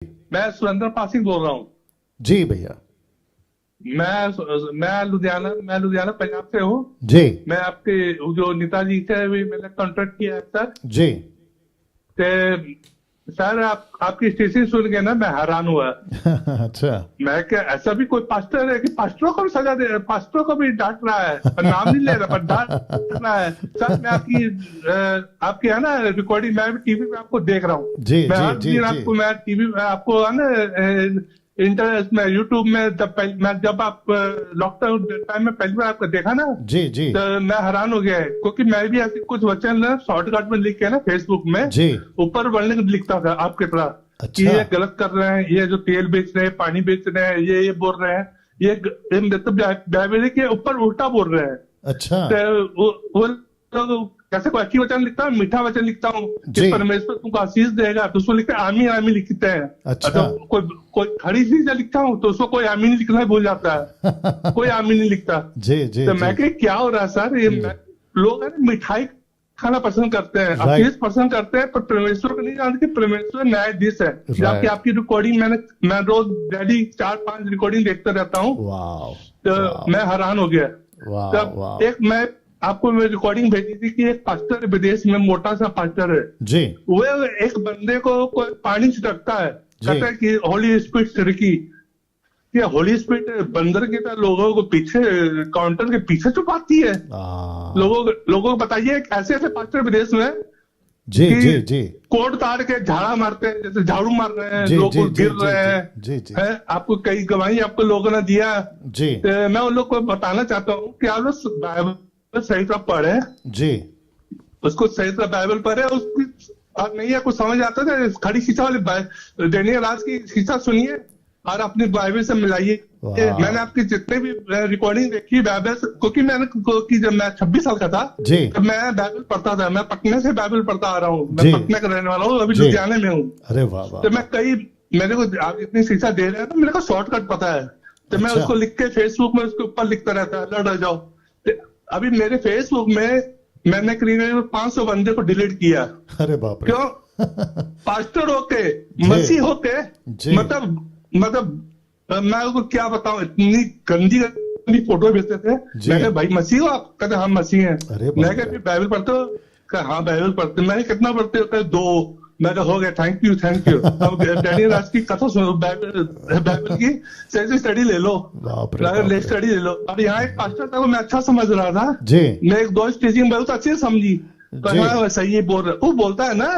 मैं सुरेंद्र पासी बोल रहा हूँ। जी भैया। मैं लुधियाना पंजाब से हूँ। जी मैं आपके जो नेताजी से भी मैंने कॉन्टेक्ट किया है सर। जी। ते सर आपकी स्टेशन सुन के ना मैं हैरान हुआ। अच्छा। मैं क्या ऐसा भी कोई पास्टर है कि पास्टरों को भी सजा दे रहा है, पास्टरों को भी डांट रहा है, पर नाम नहीं ले रहा पर डांट रहा है। सर मैं आपकी है ना रिकॉर्डिंग मैं भी टीवी पे आपको देख रहा हूँ। जी मैं जी हर जी दिन जी। मैं टीवी में आपको है ना इंटरनेट में यूट्यूब में मैं जब आप लॉकडाउन टाइम में पहली बार आपको देखा ना जी जी तो मैं हैरान हो गया है, क्योंकि मैं भी ऐसे कुछ वचन ना शॉर्टकट में लिख के ना फेसबुक में जी। ऊपर वर्णन लिखता था आपके तरह कि अच्छा ये गलत कर रहे हैं, ये जो तेल बेच रहे हैं, पानी बेच रहे हैं, ये बोल रहे हैं, ये मतलब बाइबल के ऊपर उल्टा बोल रहे हैं। अच्छा। तो वो लोग कैसे कोई अच्छी वचन लिखता हूँ, मीठा वचन लिखता हूँ कि जी। परमेश्वर तुमको आशीष देगा, तो उसको लिखते हैं आमीन आमीन लिखते हैं। अच्छा। तो कोई खड़ी चीज लिखता हूँ तो उसको कोई आमीन लिखना ही भूल जाता है, कोई आमीन नहीं लिखता। जी जी तो जी। मैं कह क्या हो रहा है सर, लोग है ना मिठाई खाना पसंद करते हैं, Right. आशीष पसंद करते हैं, पर परमेश्वर को नहीं जानते कि परमेश्वर न्यायाधीश है। Right. जबकि आपकी रिकॉर्डिंग मैं रोज डैडी 4-5 रिकॉर्डिंग देखते रहता हूँ। वाह। तो मैं हैरान हो गया। वाह तब वाह। एक मैं आपको मैं रिकॉर्डिंग भेजी थी कि एक पास्टर विदेश में मोटा सा पास्टर है, जी वो एक बंदे को कोई पानी छिड़कता है, कहता है कि होली स्पिरिट छिड़की। ये होली स्पिरिट बंदर की तरह लोगों को पीछे काउंटर के पीछे छुपाती है। लोगों को बताइए ऐसे ऐसे पास्टर विदेश में जी जी जी। कोट तार के झाड़ा मारते हैं, जैसे झाड़ू मार रहे हैं, जी लोग जी गिर जी रहे जी हैं। जी। आपको कई गवाही आपको लोगों ने दिया। जी मैं उन लोग को बताना चाहता हूँ कि आप लोग बाइबल सही तरह पढ़े, जी। उसको सही तरह बाइबल पढ़े, उसकी और नहीं है कुछ समझ आता है खड़ी शीशा वाली डेनियल राज की शीशा सुनिए और अपनी बाइबल से मिलाइए। मैंने आपकी जितने भी रिकॉर्डिंग देखी बाइबल, क्योंकि जब मैं 26 साल का था तब मैं बाइबल पढ़ता था। मैं पटना से बाइबल पढ़ता आ रहा हूँ, मैं पटना का रहने वाला हूँ, अभी लुधियाने में हूँ। अरे वाह वाह। तो मैं मेरे को आप इतनी शिक्षा दे रहे हैं तो मेरे को शॉर्टकट पता है, तो मैं उसको लिख के फेसबुक में उसके ऊपर लिखता रहता है, लड़ जाओ। अभी मेरे फेसबुक में मैंने करीब 500 बंदे को डिलीट किया। अरे बाप रे। क्यों? पास्टर होके, मसीह होके, मतलब मैं उसको क्या बताऊं, इतनी गंदी गंदी फोटो भेजते थे। मैं कहा भाई मसीह हो आप? कहते हम मसीह हैं। मैं कहा बाइबल पढ़ते हो? कहा हाँ बाइबल पढ़ते। मैंने कितना पढ़ते हो? कहते 2। मैं कहा हो गया, थैंक यू थैंक यू। अब डैनियल राज की कथा सुनो, बाइबल की सही स्टडी ले लो, स्टडी ले लो। और यहाँ एक पास्टर था, मैं अच्छा समझ रहा था जी, मैं एक 2 स्टेजिंग बहुत अच्छे समझी, हाँ सही है बोल रहा। वो बोलता है ना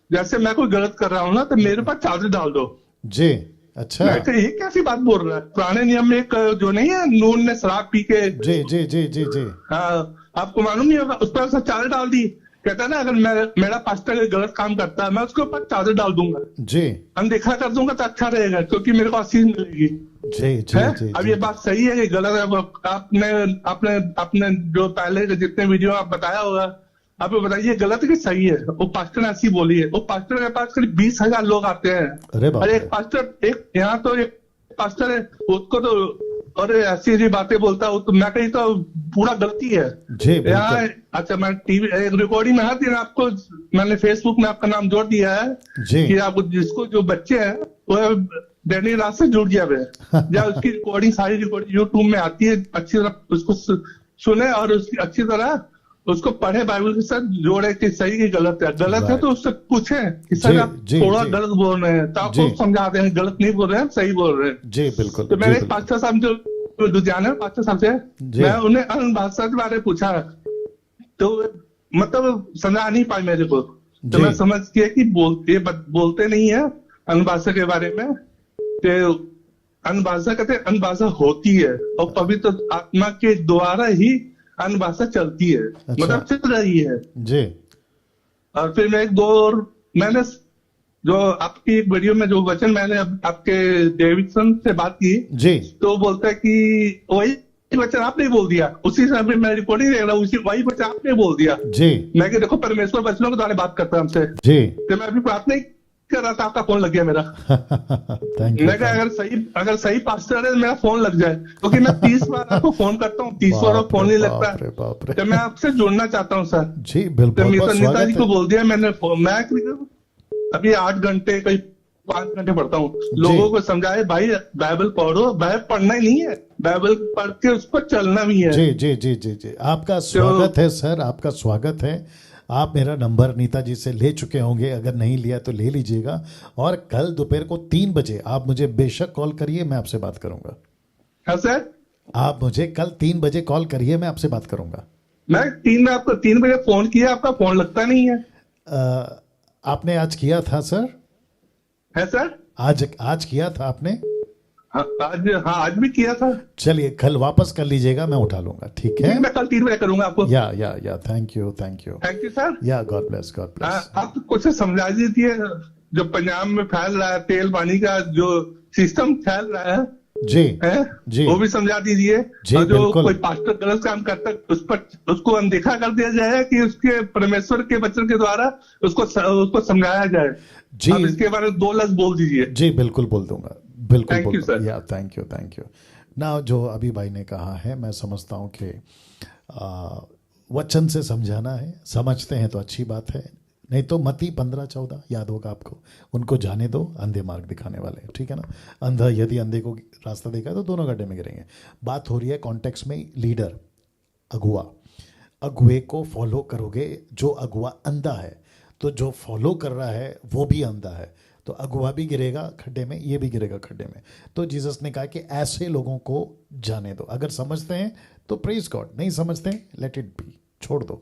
जैसे मैं कोई गलत कर रहा हूँ ना तो मेरे पास चार्ज डाल दो जी। अच्छा। मैं कहा ये कैसी बात बोल रहा है? पुराने नियम में एक जो नहीं है, नून ने शराब पी के जी जी जी जी जी हाँ आपको मालूम नहीं होगा, उस पर चादर डाल दी। कहता है ना अगर मेरा पास्टर गलत काम करता है मैं उसके ऊपर चादर डाल दूंगा जी, अनदेखा कर दूंगा तो अच्छा रहेगा, क्योंकि मेरे को आशीष मिलेगी जी जी जी। अब ये बात सही है कि गलत है? आपने जो पहले के जितने वीडियो आप बताया होगा, आप बताइए गलत है कि सही है? वो पास्टर ऐसी बोली है। वो पास्टर के पास करीब 20,000 लोग आते हैं। अरे एक पास्टर, एक यहाँ तो एक पास्टर है, उसको तो अरे ऐसी बातें बोलता है, तो मैं कही तो पूरा गलती है जी यहाँ। अच्छा मैं टीवी रिकॉर्डिंग में हर दिन आपको मैंने फेसबुक में आपका नाम जोड़ दिया है जी, कि आप जिसको जो बच्चे हैं वो डैनियल राज से जुड़ जाए या उसकी रिकॉर्डिंग सारी रिकॉर्डिंग यूट्यूब में आती है, अच्छी तरह उसको सुने और उसकी अच्छी तरह उसको पढ़े, बाइबल के साथ जोड़े कि सही की गलत है। गलत है तो उससे पूछे कि सर आप थोड़ा गलत बोल रहे हैं, तो आपको समझा दें गलत नहीं बोल रहे हैं, सही बोल रहे हैं जी। बिल्कुल। तो मैंने पास्टर साहब जो लुधियाना में पास्टर साहब से मैं उन्हें अन भाषा के बारे में पूछा, तो मतलब समझा नहीं पाई मेरे को। तो मैं समझ गया कि बोलते नहीं है अनभाषा के बारे में। तो अनभाषा कहते अनभाषा होती है और पवित्र आत्मा के द्वारा ही अनभाषा चलती है। अच्छा। मतलब चल रही है जी। और फिर मैं मैंने जो आपकी एक वीडियो में जो वचन मैंने आपके डेविडसन से बात की जी, तो बोलता है कि वही वचन आपने बोल दिया, उसी समय मैं रिकॉर्डिंग देख रहा हूँ, वही वचन आपने बोल दिया जी। मैं देखो परमेश्वर वचनों के द्वारा बात करता है हमसे जी। तो मैं अभी प्रार्थना कर रहा था, आपका फोन लग गया मेरा। मैं कहा अगर सही पास्टर है मेरा फोन लग जाए, क्योंकि मैं 30 बार आपको फोन करता हूँ, 30 बार फोन नहीं लगता। तो मैं आपसे जुड़ना चाहता हूँ सर जी। बिल्कुल। नेताजी को बोल दिया मैंने, मैं अभी 8 घंटे कई 5 घंटे पढ़ता हूँ। लोगों को समझाए भाई बाइबल पढ़ो, बाइबल पढ़ना ही नहीं है, बाइबल पढ़ के उस पर चलना भी है। जी जी जी जी जी, आपका स्वागत है सर, आपका स्वागत है। आप मेरा नंबर नीता जी से ले चुके होंगे, अगर नहीं लिया तो ले लीजिएगा। और कल दोपहर को 3 बजे आप मुझे बेशक कॉल करिए, मैं आपसे बात करूंगा। हाँ सर, आप मुझे कल 3 बजे कॉल करिए, मैं आपसे बात करूंगा। मैं 3 बजे फोन किया, आपका फोन लगता नहीं है। आपने आज किया था सर? है सर? आज किया था आपने? हाँ आज भी किया था। चलिए कल वापस कर लीजिएगा, मैं उठा लूंगा, ठीक है? मैं कल 3 बजे करूंगा आपको। या thank you thank you. Thank you sir. या गॉड ब्लेस गॉड ब्लेस। आप कुछ समझा दीजिए, जो पंजाब में फैल रहा है तेल पानी का जो सिस्टम फैल रहा है जी है जी वो भी समझा दीजिए। जी, और जो बिल्कुल। कोई पास्टर गलत काम करता है उस पर उसको अनदेखा कर दिया जाए, कि उसके परमेश्वर के वचन के द्वारा उसको समझाया जाए। जी आप इसके बारे में 2 लफ्ज बोल दीजिए। जी, बिल्कुल बोल दूंगा, बिल्कुल Thank बोल you, दूंगा। sir. या थैंक यू। ना जो अभी भाई ने कहा है, मैं समझता हूँ कि वचन से समझाना है, समझते हैं तो अच्छी बात है, नहीं तो मती 15-14 याद होगा आपको, उनको जाने दो, अंधे मार्ग दिखाने वाले, ठीक है ना? अंधा यदि अंधे को रास्ता दिखाए तो दोनों गड्ढे में गिरेंगे। बात हो रही है कॉन्टेक्स्ट में लीडर, अगुआ। अगुए को फॉलो करोगे, जो अगुआ अंधा है तो जो फॉलो कर रहा है वो भी अंधा है, तो अगुआ भी गिरेगा खड्डे में, ये भी गिरेगा खड्डे में। तो जीसस ने कहा कि ऐसे लोगों को जाने दो। अगर समझते हैं तो प्रेज गॉड, नहीं समझते हैं लेट इट बी, छोड़ दो।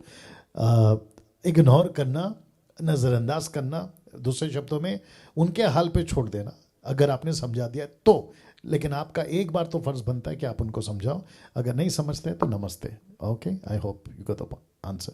इग्नोर करना, नज़रअंदाज करना, दूसरे शब्दों में उनके हाल पे छोड़ देना, अगर आपने समझा दिया तो। लेकिन आपका एक बार तो फर्ज बनता है कि आप उनको समझाओ। अगर नहीं समझते तो नमस्ते। Okay, I hope you got the answer.